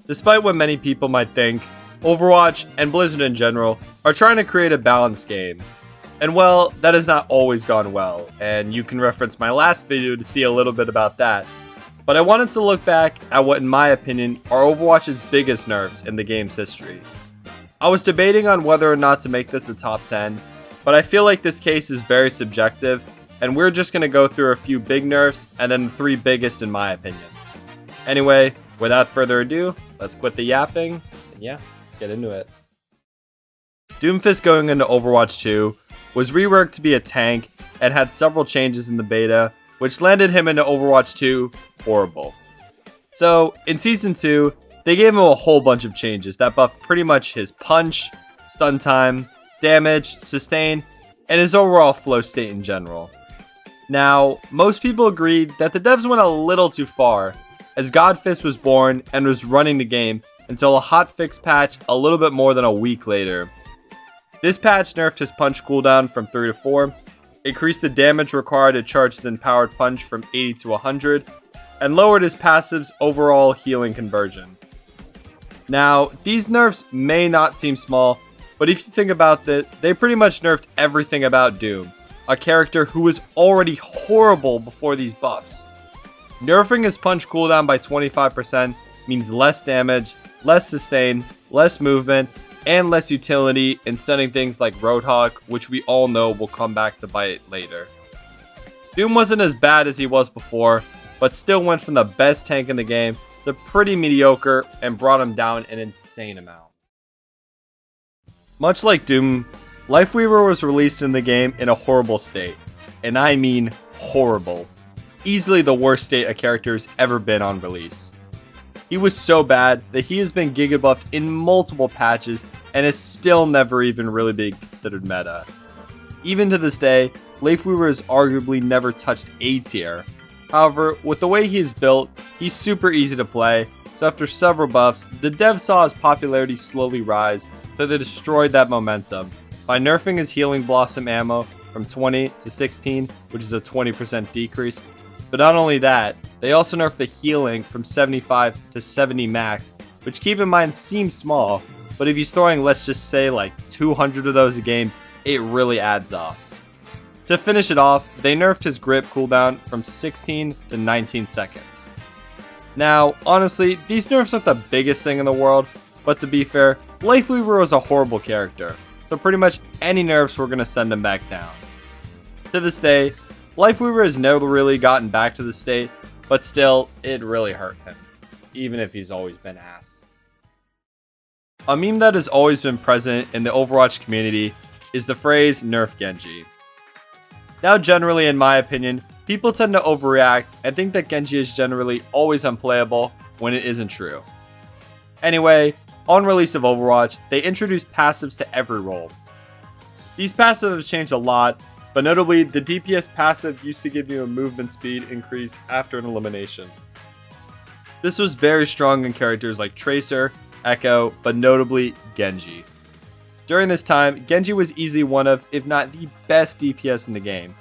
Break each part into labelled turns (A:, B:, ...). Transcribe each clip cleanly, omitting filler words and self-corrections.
A: Despite what many people might think, Overwatch, and Blizzard in general, are trying to create a balanced game. And well, that has not always gone well, and you can reference my last video to see a little bit about that. But I wanted to look back at what in my opinion are Overwatch's biggest nerfs in the game's history. I was debating on whether or not to make this a top 10, but I feel like this case is very subjective, and we're just going to go through a few big nerfs and then the 3 biggest in my opinion. Anyway, without further ado, let's quit the yapping, and yeah, get into it. Doomfist going into Overwatch 2 was reworked to be a tank and had several changes in the beta, which landed him into Overwatch 2 horrible. So, in Season 2, they gave him a whole bunch of changes that buffed pretty much his punch, stun time, damage, sustain, and his overall flow state in general. Now, most people agreed that the devs went a little too far, as Godfist was born and was running the game until a hotfix patch a little bit more than a week later. This patch nerfed his punch cooldown from 3 to 4, increased the damage required to charge his empowered punch from 80 to 100, and lowered his passive's overall healing conversion. Now, these nerfs may not seem small, but if you think about it, they pretty much nerfed everything about Doom, a character who was already horrible before these buffs. Nerfing his punch cooldown by 25% means less damage, less sustain, less movement, and less utility in stunning things like Roadhog, which we all know will come back to bite later. Doom wasn't as bad as he was before, but still went from the best tank in the game to pretty mediocre and brought him down an insane amount. Much like Doom, Lifeweaver was released in the game in a horrible state, and I mean horrible. Easily the worst state a character has ever been on release. He was so bad that he has been giga buffed in multiple patches and is still never even really been considered meta. Even to this day, Lifeweaver has arguably never touched A tier. However, with the way he is built, he's super easy to play, so after several buffs, the devs saw his popularity slowly rise, so they destroyed that momentum by nerfing his healing blossom ammo from 20 to 16, which is a 20% decrease. But not only that, they also nerfed the healing from 75 to 70 max, which keep in mind seems small, but if he's throwing let's just say like 200 of those a game, it really adds up. To finish it off, they nerfed his grip cooldown from 16 to 19 seconds. Now, honestly, these nerfs aren't the biggest thing in the world, but to be fair, Lifeweaver was a horrible character, so pretty much any nerfs were going to send him back down. To this day, Lifeweaver has never really gotten back to the state, but still, it really hurt him, even if he's always been ass. A meme that has always been present in the Overwatch community is the phrase Nerf Genji. Now generally, in my opinion, people tend to overreact and think that Genji is generally always unplayable when it isn't true. Anyway, on release of Overwatch, they introduced passives to every role. These passives have changed a lot, but notably, the DPS passive used to give you a movement speed increase after an elimination. This was very strong in characters like Tracer, Echo, but notably Genji. During this time, Genji was easily one of, if not the best DPS in the game.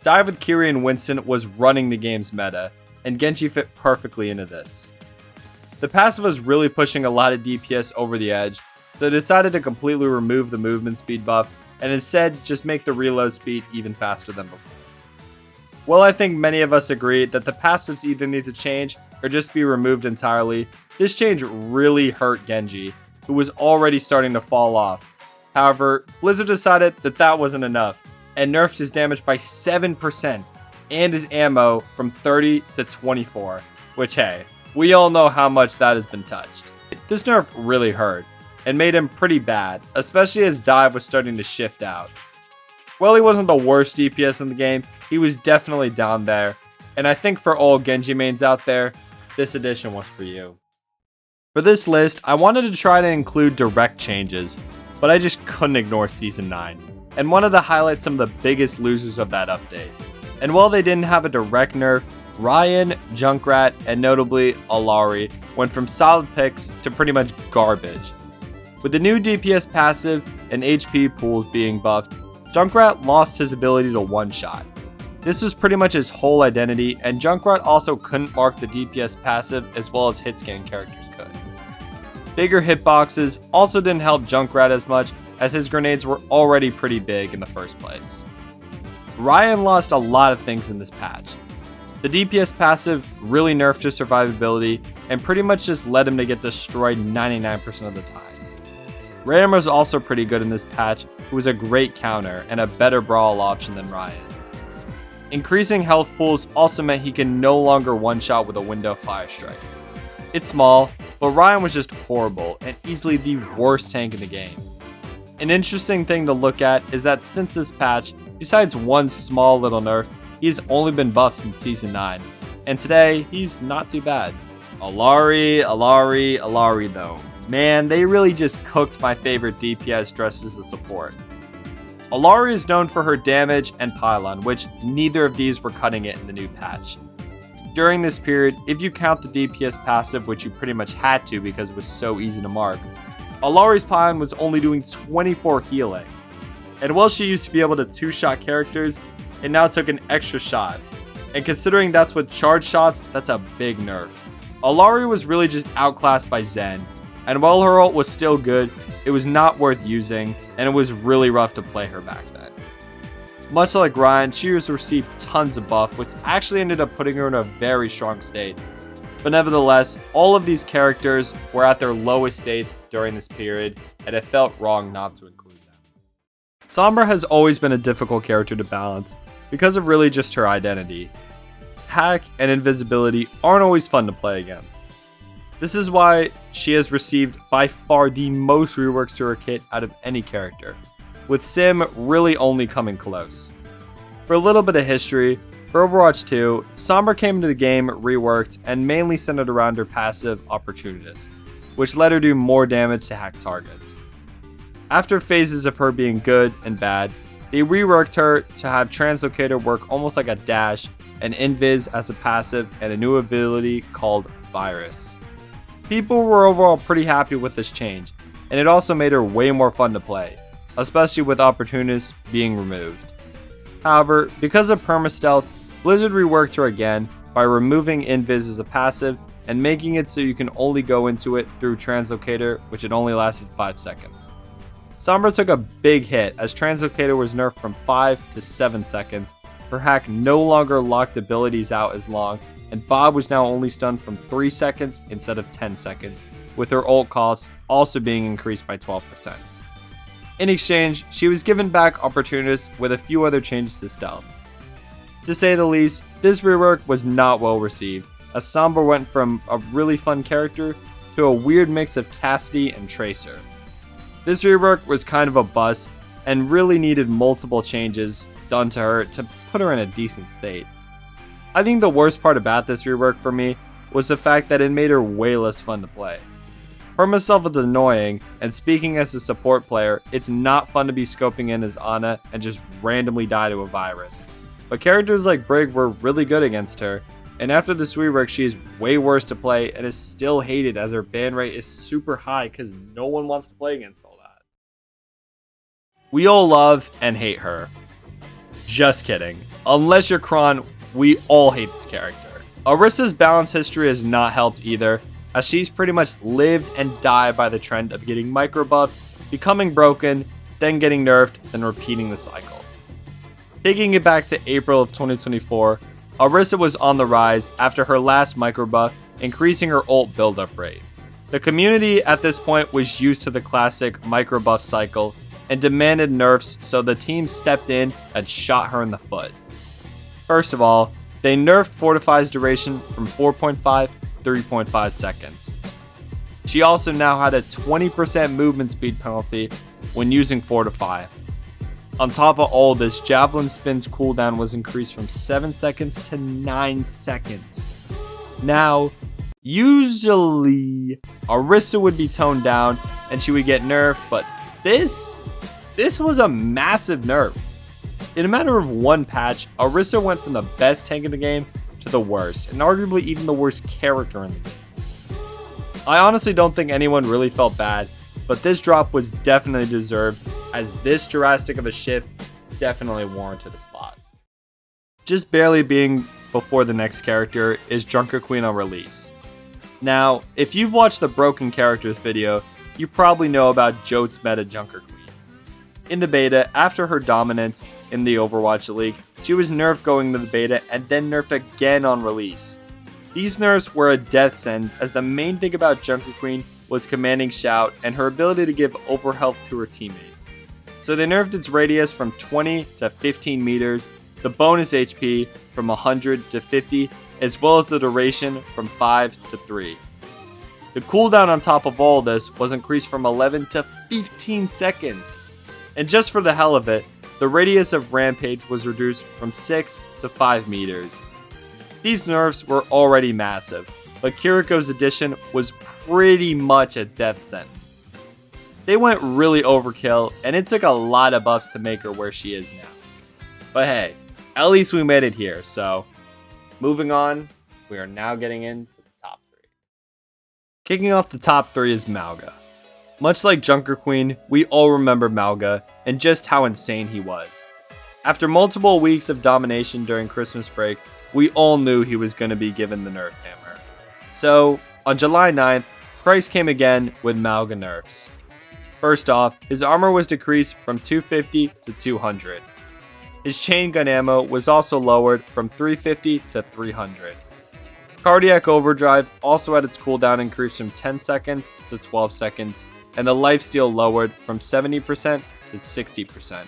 A: Dive with Kiri and Winston was running the game's meta, and Genji fit perfectly into this. The passive was really pushing a lot of DPS over the edge, so they decided to completely remove the movement speed buff and instead just make the reload speed even faster than before. While I think many of us agree that the passives either need to change or just be removed entirely, this change really hurt Genji, who was already starting to fall off. However, Blizzard decided that that wasn't enough and nerfed his damage by 7% and his ammo from 30 to 24, which hey, we all know how much that has been touched. This nerf really hurt and made him pretty bad, especially as Dive was starting to shift out. While he wasn't the worst DPS in the game, he was definitely down there, and I think for all Genji mains out there, this edition was for you. For this list, I wanted to try to include direct changes, but I just couldn't ignore Season 9, and wanted to highlight some of the biggest losers of that update. And while they didn't have a direct nerf, Ryan, Junkrat, and notably Illari went from solid picks to pretty much garbage. With the new DPS passive and HP pools being buffed, Junkrat lost his ability to one-shot. This was pretty much his whole identity, and Junkrat also couldn't mark the DPS passive as well as hit scan characters could. Bigger hitboxes also didn't help Junkrat as much, as his grenades were already pretty big in the first place. Ryan lost a lot of things in this patch. The DPS passive really nerfed his survivability and pretty much just led him to get destroyed 99% of the time. Ram was also pretty good in this patch, who was a great counter and a better brawl option than Ryan. Increasing health pools also meant he can no longer one-shot with a window fire strike. It's small, but Ryan was just horrible and easily the worst tank in the game. An interesting thing to look at is that since this patch, besides one small little nerf, he's only been buffed since Season 9, and today, he's not too bad. Illari though. Man, they really just cooked my favorite DPS dressed as a support. Illari is known for her damage and pylon, which neither of these were cutting it in the new patch. During this period, if you count the DPS passive, which you pretty much had to because it was so easy to mark, Illari's pylon was only doing 24 healing. And while she used to be able to two-shot characters, it now took an extra shot. And considering that's with charge shots, that's a big nerf. Illari was really just outclassed by Zen, and while her ult was still good, it was not worth using, and it was really rough to play her back then. Much like Ryan, she has received tons of buff, which actually ended up putting her in a very strong state. But nevertheless, all of these characters were at their lowest states during this period, and it felt wrong not to include them. Sombra has always been a difficult character to balance, because of really just her identity. Hack and invisibility aren't always fun to play against. This is why she has received by far the most reworks to her kit out of any character, with Sim really only coming close. For a little bit of history, for Overwatch 2, Sombra came into the game reworked and mainly centered around her passive Opportunist, which let her do more damage to hack targets. After phases of her being good and bad, they reworked her to have Translocator work almost like a dash, and Invis as a passive, and a new ability called Virus. People were overall pretty happy with this change, and it also made her way more fun to play, especially with Opportunists being removed. However, because of perma-stealth, Blizzard reworked her again by removing Invis as a passive and making it so you can only go into it through Translocator, which it only lasted 5 seconds. Sombra took a big hit as Translocator was nerfed from 5 to 7 seconds, her hack no longer locked abilities out as long, and Bob was now only stunned from 3 seconds instead of 10 seconds, with her ult costs also being increased by 12%. In exchange, she was given back Opportunist with a few other changes to stealth. To say the least, this rework was not well received, as Sombra went from a really fun character to a weird mix of Cassidy and Tracer. This rework was kind of a bust, and really needed multiple changes done to her to put her in a decent state. I think the worst part about this rework for me was the fact that it made her way less fun to play. Perma-stealth is annoying, and speaking as a support player, it's not fun to be scoping in as Ana and just randomly die to a virus. But characters like Brig were really good against her, and after this rework she is way worse to play and is still hated as her ban rate is super high because no one wants to play against all that. We all love and hate her. Just kidding. Unless you're Kron, we all hate this character. Orisa's balance history has not helped either, as she's pretty much lived and died by the trend of getting micro buffed, becoming broken, then getting nerfed, then repeating the cycle. Taking it back to April of 2024, Orisa was on the rise after her last micro buff, increasing her ult buildup rate. The community at this point was used to the classic micro buff cycle and demanded nerfs, so the team stepped in and shot her in the foot. First of all, they nerfed Fortify's duration from 4.5 to 3.5 seconds. She also now had a 20% movement speed penalty when using Fortify. On top of all this, Javelin Spin's cooldown was increased from 7 seconds to 9 seconds. Now, usually, Orisa would be toned down and she would get nerfed, but this was a massive nerf. In a matter of one patch, Orisa went from the best tank in the game to the worst, and arguably even the worst character in the game. I honestly don't think anyone really felt bad, but this drop was definitely deserved, as this drastic of a shift definitely warranted a spot. just barely being before the next character is Junkerqueen on release. Now, if you've watched the Broken Characters video, you probably know about Jote's meta Junkerqueen. In the beta, after her dominance in the Overwatch League, she was nerfed going into the beta and then nerfed again on release. These nerfs were a death sentence, as the main thing about Junkerqueen was commanding shout and her ability to give overhealth to her teammates. So they nerfed its radius from 20 to 15 meters, the bonus HP from 100 to 50, as well as the duration from 5 to 3. The cooldown on top of all this was increased from 11 to 15 seconds. And just for the hell of it, the radius of Rampage was reduced from 6 to 5 meters. These nerfs were already massive, but Kiriko's addition was pretty much a death sentence. They went really overkill, and it took a lot of buffs to make her where she is now. But hey, at least we made it here, so moving on, we are now getting into the top 3. Kicking off the top 3 is Mauga. Much like Junkerqueen, we all remember Mauga and just how insane he was. After multiple weeks of domination during Christmas break, we all knew he was going to be given the Nerf hammer. So, on July 9th, Christ came again with Mauga nerfs. First off, his armor was decreased from 250 to 200. His chain gun ammo was also lowered from 350 to 300. Cardiac Overdrive also had its cooldown increased from 10 seconds to 12 seconds, and the lifesteal lowered from 70% to 60%.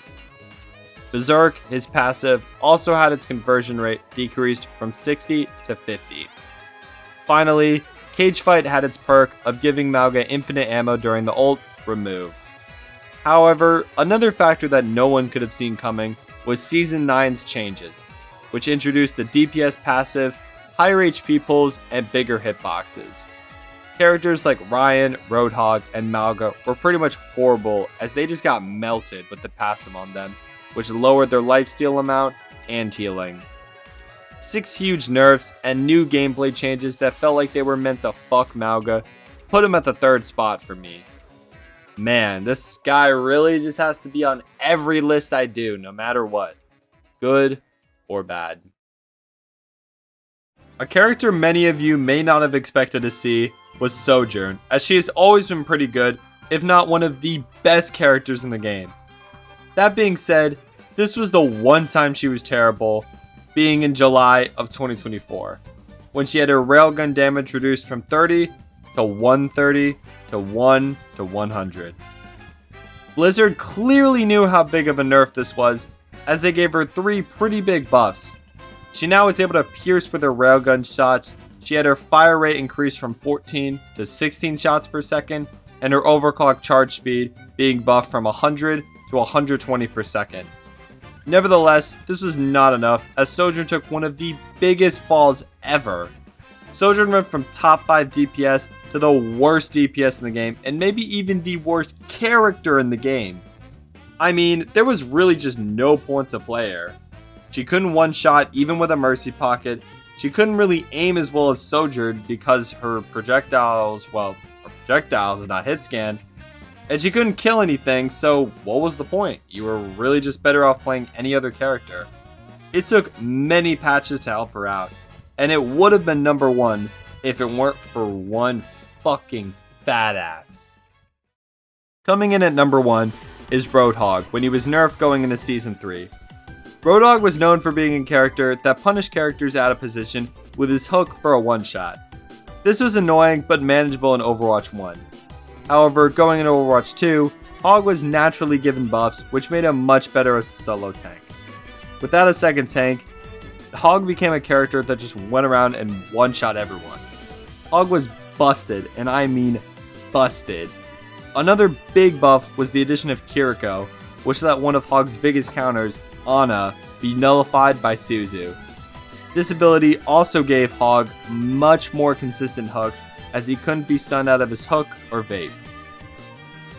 A: Berserk, his passive, also had its conversion rate decreased from 60 to 50. Finally, Cage Fight had its perk of giving Mauga infinite ammo during the ult removed. However, another factor that no one could have seen coming was Season 9's changes, which introduced the DPS passive, higher HP pulls, and bigger hitboxes. Characters like Ryan, Roadhog, and Mauga were pretty much horrible, as they just got melted with the passive on them, which lowered their lifesteal amount and healing. 6 huge nerfs and new gameplay changes that felt like they were meant to fuck Mauga put him at the 3rd spot for me. Man, this guy really just has to be on every list I do, no matter what, good or bad. A character many of you may not have expected to see was Sojourn, as she has always been pretty good, if not one of the best characters in the game. That being said, this was the one time she was terrible, being in July of 2024, when she had her railgun damage reduced from 30 to 130 to 1 to 100. Blizzard clearly knew how big of a nerf this was, as they gave her 3 pretty big buffs. She now was able to pierce with her railgun shots, she had her fire rate increased from 14 to 16 shots per second, and her overclock charge speed being buffed from 100 to 120 per second. Nevertheless, this was not enough, as Sojourn took one of the biggest falls ever. Sojourn went from top 5 DPS to the worst DPS in the game, and maybe even the worst character in the game. I mean, there was really just no point to play her. She couldn't one-shot even with a Mercy Pocket, she couldn't really aim as well as Sojourn because her projectiles and not hit scan, and she couldn't kill anything, so what was the point? You were really just better off playing any other character. It took many patches to help her out, and it would have been number 1 if it weren't for one fucking fat ass. Coming in at number 1 is Roadhog when he was nerfed going into Season 3. Roadhog was known for being a character that punished characters out of position with his hook for a one-shot. This was annoying but manageable in Overwatch 1. However, going into Overwatch 2, Hog was naturally given buffs, which made him much better as a solo tank. Without a second tank, Hog became a character that just went around and one-shot everyone. Hog was busted, and I mean busted. Another big buff was the addition of Kiriko, which let one of Hog's biggest counters, Ana, be nullified by Suzu. This ability also gave Hog much more consistent hooks, as he couldn't be stunned out of his hook or vape.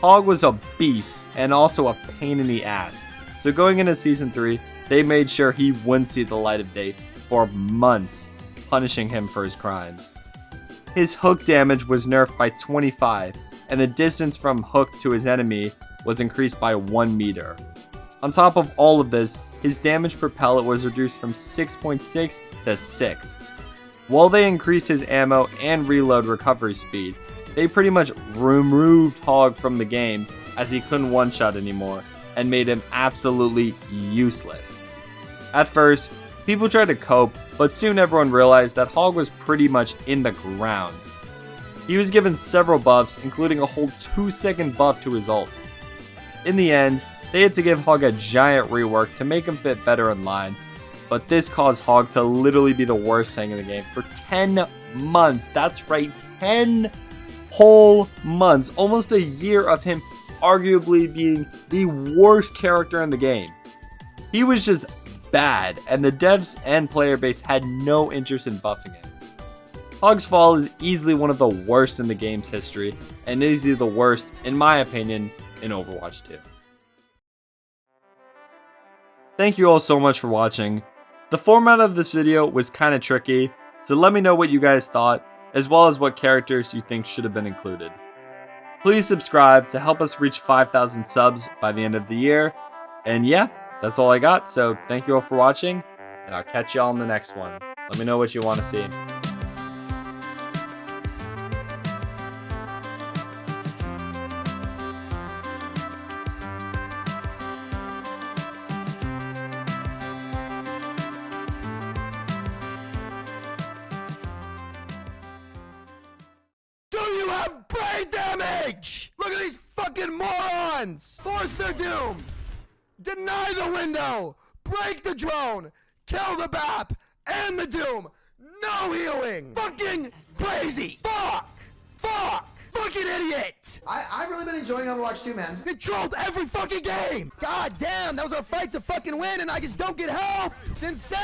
A: Hog was a beast and also a pain in the ass, so going into Season 3, they made sure he wouldn't see the light of day for months, punishing him for his crimes. His hook damage was nerfed by 25, and the distance from hook to his enemy was increased by 1 meter. On top of all of this, his damage per pellet was reduced from 6.6 to 6. While they increased his ammo and reload recovery speed, they pretty much removed Hog from the game as he couldn't one-shot anymore and made him absolutely useless. At first, people tried to cope, but soon everyone realized that Hog was pretty much in the ground. He was given several buffs, including a whole 2-second buff to his ult. In the end, they had to give Hog a giant rework to make him fit better in line, but this caused Hog to literally be the worst thing in the game for 10 months. That's right, 10 whole months. Almost a year of him arguably being the worst character in the game. He was just bad, and the devs and player base had no interest in buffing him. Hog's fall is easily one of the worst in the game's history, and easily the worst, in my opinion, in Overwatch 2. Thank you all so much for watching. The format of this video was kind of tricky, so let me know what you guys thought, as well as what characters you think should have been included. Please subscribe to help us reach 5,000 subs by the end of the year. And yeah, that's all I got, so thank you all for watching, and I'll catch y'all in the next one. Let me know what you want to see.
B: Do you have brain damage? Look at these fucking morons! Force their doom! Deny the window! Break the drone! Kill the BAP! And the doom! No healing! Fucking crazy! Fuck! Fuck! Fucking idiot!
C: I've really been enjoying Overwatch 2, man.
B: Controlled every fucking game! God damn, that was our fight to fucking win and I just don't get help! It's insane!